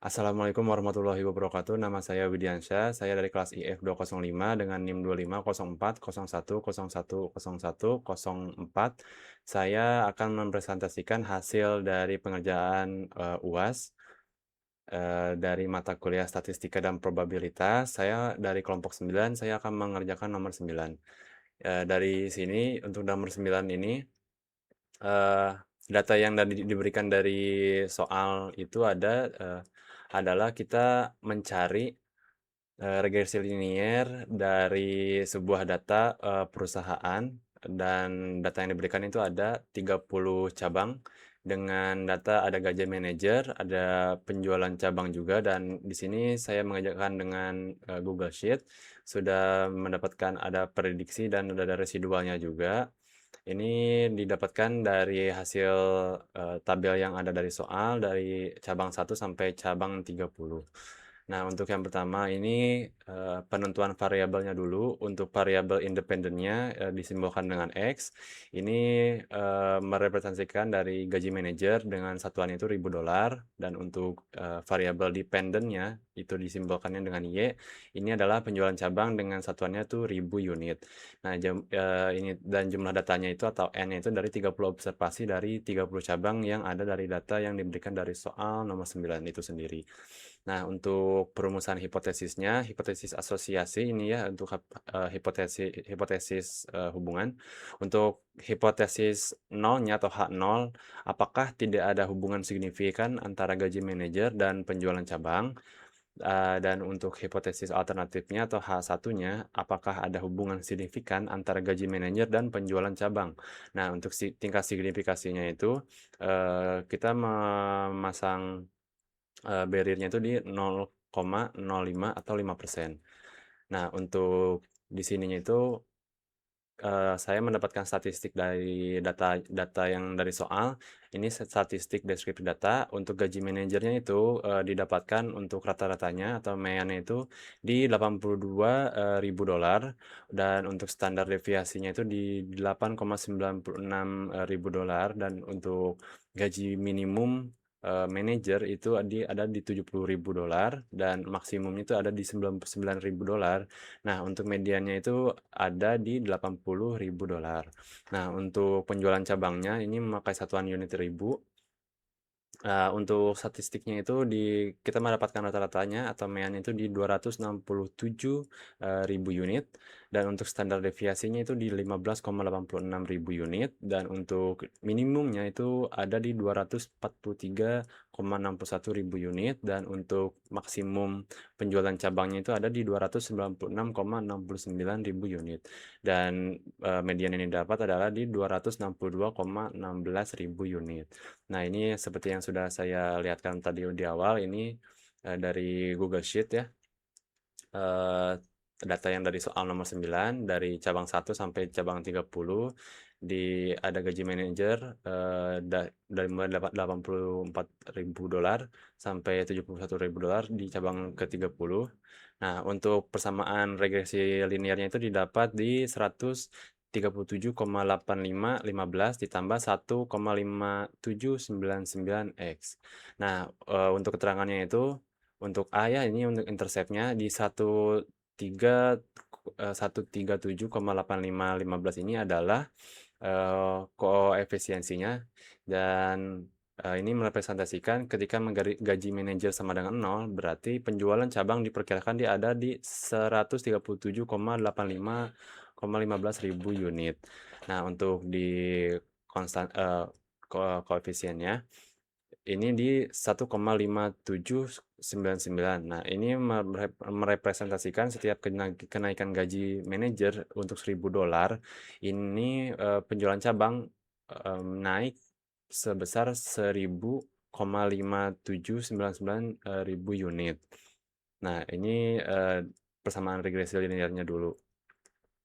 Assalamualaikum warahmatullahi wabarakatuh. Nama saya Widiansyah. Saya dari kelas IF 205 dengan NIM 250401110104. Saya akan mempresentasikan hasil dari pengerjaan UAS dari mata kuliah Statistika dan Probabilitas. Saya dari kelompok 9, saya akan mengerjakan nomor 9. Dari sini untuk nomor 9 ini Eee, data yang diberikan dari soal itu adalah kita mencari, regresi linier dari sebuah data, perusahaan dan data yang diberikan itu ada 30 cabang dengan data ada gaji manajer, ada penjualan cabang juga dan di sini saya mengerjakan dengan, Google Sheet, sudah mendapatkan ada prediksi dan ada residualnya juga. Ini didapatkan dari hasil, tabel yang ada dari soal dari cabang 1 sampai cabang 30. Nah, untuk yang pertama ini, penentuan variabelnya dulu. Untuk variabel independennya, disimbolkan dengan X. Ini, merepresentasikan dari gaji manajer dengan satuannya itu $1.000 dan untuk, variabel dependent-nya itu disimbolkannya dengan Y. Ini adalah penjualan cabang dengan satuannya itu 1.000 unit. Nah, ini dan jumlah datanya itu atau N-nya itu dari 30 observasi dari 30 cabang yang ada dari data yang diberikan dari soal nomor 9 itu sendiri. Nah, untuk perumusan hipotesisnya, hipotesis asosiasi ini ya untuk hipotesis, hubungan. Untuk hipotesis nolnya atau H0, apakah tidak ada hubungan signifikan antara gaji manajer dan penjualan cabang? Dan untuk hipotesis alternatifnya atau H1-nya, apakah ada hubungan signifikan antara gaji manajer dan penjualan cabang? Nah, untuk tingkat signifikasinya itu, kita memasang barrier-nya itu di 0,05 atau 5%. Nah, untuk di sininya itu, saya mendapatkan statistik dari data data yang dari soal. Ini statistik deskripsi data. Untuk gaji manajernya itu, didapatkan untuk rata-ratanya atau mediannya itu di $82.000 dan untuk standar deviasinya itu di $8,96 ribu dolar dan untuk gaji minimum manajer itu ada di $70.000 dan maksimumnya itu ada di $99.000. Nah, untuk mediannya itu ada di $80.000. Nah, untuk penjualan cabangnya ini memakai satuan unit ribu. Untuk statistiknya itu kita mendapatkan rata-ratanya atau median itu di 267 ribu unit dan untuk standar deviasinya itu di 15,86 ribu unit dan untuk minimumnya itu ada di 243,61 ribu unit dan untuk maksimum penjualan cabangnya itu ada di 296,69 ribu unit dan, median yang didapat adalah di 262,16 ribu unit. Nah, ini seperti yang sudah saya lihatkan tadi di awal, ini dari Google Sheet ya, eh, data yang dari soal nomor 9, dari cabang 1 sampai cabang 30, ada gaji manajer dari mulai $84.000 sampai $71.000 di cabang ke-30. Nah, untuk persamaan regresi linearnya itu didapat di 137,8515 ditambah 1,5799 X. Nah, untuk keterangannya itu, untuk A ya, ini untuk interceptnya di 137,8515 ini adalah koefisiensinya dan ini merepresentasikan ketika gaji manajer sama dengan 0, berarti penjualan cabang diperkirakan dia ada di 137,85,15 ribu unit. Nah, untuk di konstan koefisiennya ini di 1,5799. Nah, ini merepresentasikan setiap kenaikan gaji manajer untuk $1.000, ini, penjualan cabang, naik sebesar 1.000,5799, ribu unit. Nah, ini, persamaan regresi linearnya dulu.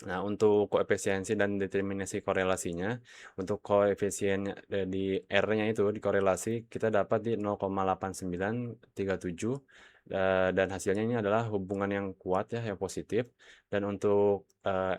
Nah, untuk koefisiensi dan determinasi korelasinya, untuk koefisiennya di R-nya itu, di korelasi, kita dapat di 0,8937, dan hasilnya ini adalah hubungan yang kuat ya, yang positif. Dan untuk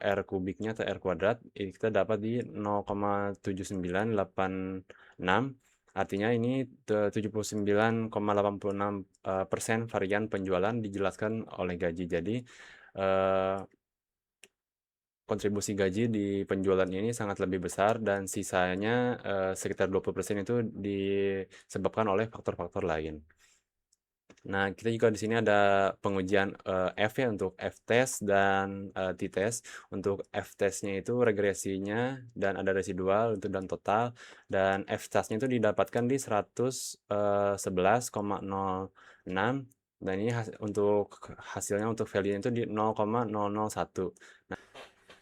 R kubiknya atau R kuadrat, kita dapat di 0,7986, Artinya ini 79,86% varian penjualan dijelaskan oleh gaji. Jadi, eee, kontribusi gaji di penjualan ini sangat lebih besar dan sisanya, sekitar 20% itu disebabkan oleh faktor-faktor lain. Nah, kita juga di sini ada pengujian, F ya untuk F-test dan, T-test. Untuk F-test-nya itu regresinya dan ada residual untuk dan total, dan F-test-nya itu didapatkan di 111,06 dan ini untuk hasilnya untuk value-nya itu di 0,001.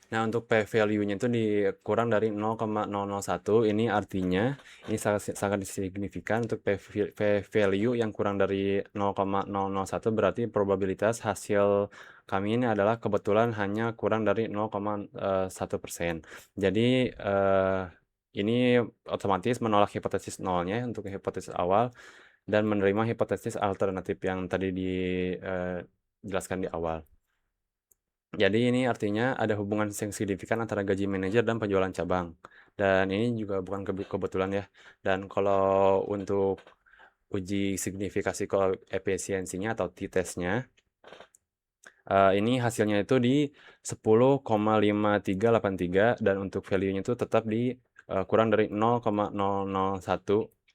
Nah, untuk P value-nya itu dikurang dari 0,001, ini artinya ini sangat sangat signifikan untuk P value yang kurang dari 0,001 berarti probabilitas hasil kami ini adalah kebetulan hanya kurang dari 0,1%. Jadi, ini otomatis menolak hipotesis nolnya untuk hipotesis awal dan menerima hipotesis alternatif yang tadi jelaskan di awal. Jadi ini artinya ada hubungan yang signifikan antara gaji manajer dan penjualan cabang. Dan ini juga bukan kebetulan ya. Dan kalau untuk uji signifikasi koefisiensinya atau t-testnya, ini hasilnya itu di 10,5383 dan untuk value-nya itu tetap di kurang dari 0,001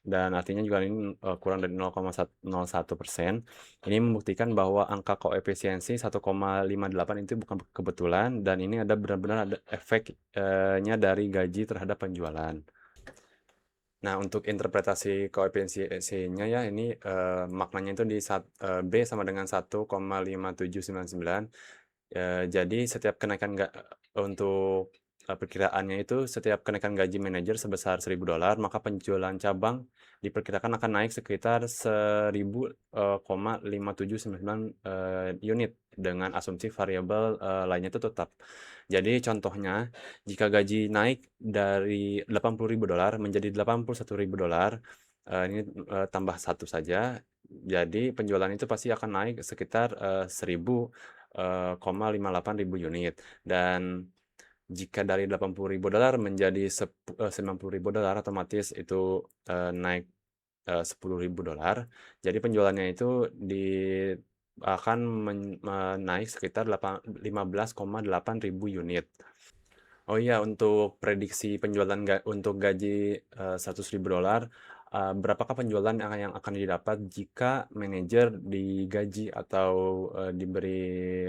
dan artinya juga ini kurang dari 0,01%. Ini membuktikan bahwa angka koefisiensi 1,58 itu bukan kebetulan dan ini benar-benar ada efeknya dari gaji terhadap penjualan. Nah, untuk interpretasi koefisiensinya ya ini maknanya itu B sama dengan 1,5799. Jadi setiap kenaikan untuk perkiraannya itu setiap kenaikan gaji manajer sebesar $1.000, maka penjualan cabang diperkirakan akan naik sekitar 1.000,5799 unit dengan asumsi variabel lainnya itu tetap. Jadi contohnya, jika gaji naik dari $80.000 menjadi $81.000, ini tambah satu saja, jadi penjualan itu pasti akan naik sekitar 1.000,58 ribu unit. Dan jika dari $80.000 menjadi $90.000 otomatis itu naik $10.000. Jadi penjualannya itu akan naik sekitar 15,8 ribu unit. Oh iya, untuk prediksi penjualan untuk gaji $100.000, berapakah penjualan yang akan didapat jika manajer digaji atau diberi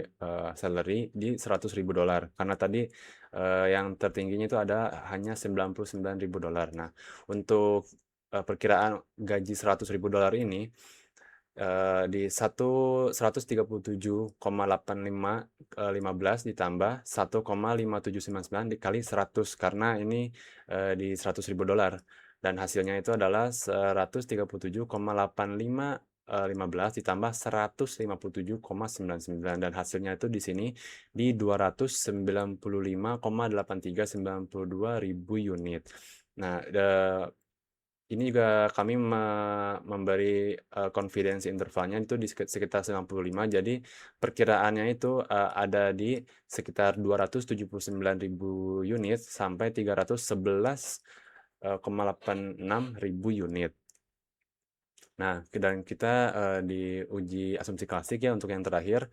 salary di $100.000? Karena tadi yang tertingginya itu ada hanya $99.000. Nah, untuk perkiraan gaji $100.000 ini di 137,85 ditambah 1,5799 dikali 100 karena ini di $100.000 dan hasilnya itu adalah 137,85 ditambah 157,99 dan hasilnya itu di sini di 295,8392 ribu unit. Nah, ini juga kami memberi confidence intervalnya itu di sekitar 95, jadi perkiraannya itu ada di sekitar 279.000 unit sampai 311,86 ribu unit. Nah, dan kita di uji asumsi klasik ya untuk yang terakhir.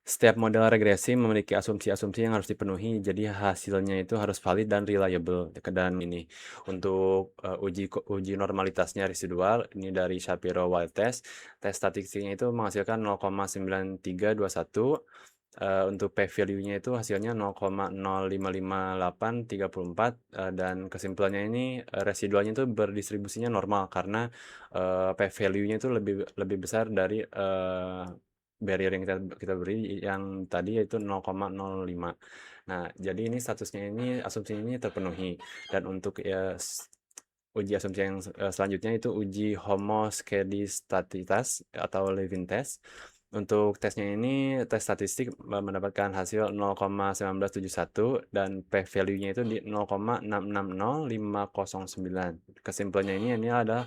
Setiap model regresi memiliki asumsi-asumsi yang harus dipenuhi, jadi hasilnya itu harus valid dan reliable. Dan ini untuk uji normalitasnya residual, ini dari Shapiro-Wiley test. Tes statistiknya itu menghasilkan 0,9321. Untuk p-value-nya itu hasilnya 0,055834 dan kesimpulannya ini residualnya itu berdistribusinya normal karena p-value-nya itu lebih besar dari barrier yang kita beri yang tadi yaitu 0,05. Nah, jadi ini asumsi ini terpenuhi dan untuk uji asumsi yang selanjutnya itu uji homoskedistatitas atau Levin test. Untuk tesnya ini tes statistik mendapatkan hasil 0,1971 dan p-value-nya itu di 0,660509. Kesimpulannya ini ada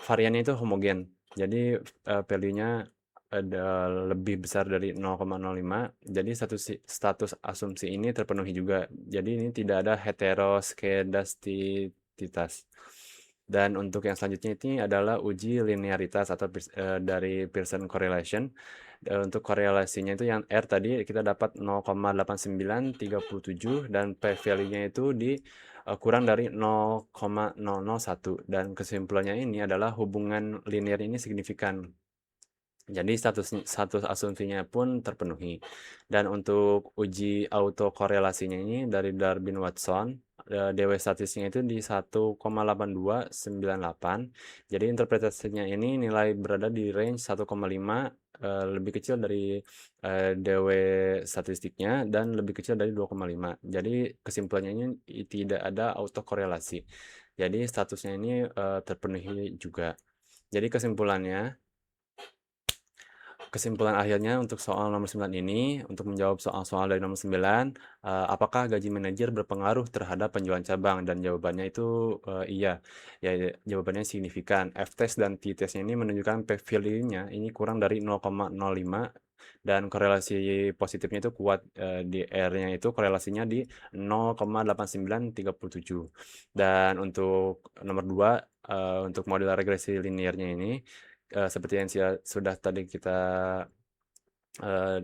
variannya itu homogen. Jadi value-nya ada lebih besar dari 0,05. Jadi status asumsi ini terpenuhi juga. Jadi ini tidak ada heteroskedastisitas. Dan untuk yang selanjutnya ini adalah uji linearitas atau dari Pearson correlation. Untuk korelasinya itu yang R tadi kita dapat 0,8937 dan P value-nya itu kurang dari 0,001 dan kesimpulannya ini adalah hubungan linear ini signifikan. Jadi status asumsinya pun terpenuhi. Dan untuk uji autokorelasinya ini dari Darwin-Watson, DW statistiknya itu di 1,8298. Jadi interpretasinya ini nilai berada di range 1,5, lebih kecil dari DW statistiknya dan lebih kecil dari 2,5. Jadi kesimpulannya ini tidak ada autokorelasi. Jadi statusnya ini terpenuhi juga. Jadi kesimpulan akhirnya untuk soal nomor 9 ini, untuk menjawab soal-soal dari nomor 9, apakah gaji manajer berpengaruh terhadap penjualan cabang? Dan jawabannya itu iya. Ya, jawabannya signifikan. F-test dan T-testnya ini menunjukkan P value-nya ini kurang dari 0,05 dan korelasi positifnya itu kuat, di R-nya itu korelasinya di 0,8937. Dan untuk nomor 2, untuk model regresi linearnya ini seperti yang sudah tadi kita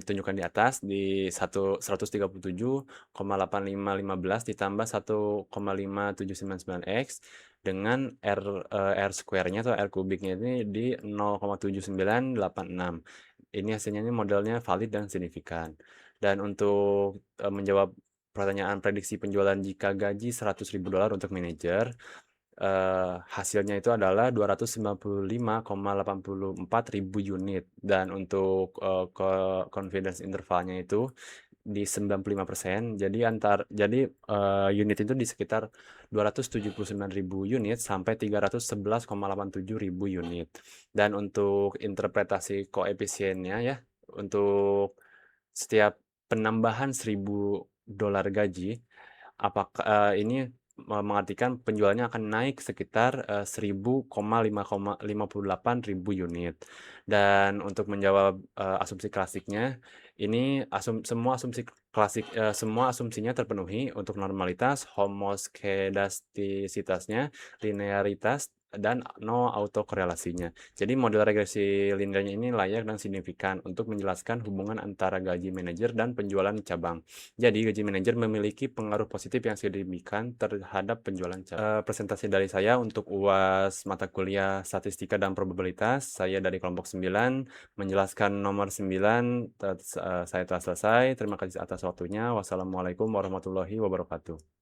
tunjukkan di atas di 137,8515 ditambah 1,5799x dengan R square-nya atau R kubiknya ini di 0,7986. Ini hasilnya ini modelnya valid dan signifikan. Dan untuk menjawab pertanyaan prediksi penjualan jika gaji $100.000 untuk manajer, hasilnya itu adalah 295,84 ribu unit dan untuk confidence intervalnya itu di 95%. Jadi unit itu di sekitar 279 ribu unit sampai 311,87 ribu unit. Dan untuk interpretasi koefisiennya ya, untuk setiap penambahan $1.000 gaji, apakah ini mengartikan penjualannya akan naik sekitar 1.000,58 ribu unit. Dan untuk menjawab asumsi klasiknya, ini semua asumsinya terpenuhi untuk normalitas, homoskedastisitasnya, linearitas, dan no autokorelasinya. Jadi model regresi linearnya ini layak dan signifikan untuk menjelaskan hubungan antara gaji manajer dan penjualan cabang. Jadi gaji manajer memiliki pengaruh positif yang signifikan terhadap penjualan cabang. Presentasi dari saya untuk UAS mata kuliah statistika dan probabilitas, saya dari kelompok 9 menjelaskan nomor 9, saya telah selesai. Terima kasih atas waktunya. Wassalamualaikum warahmatullahi wabarakatuh.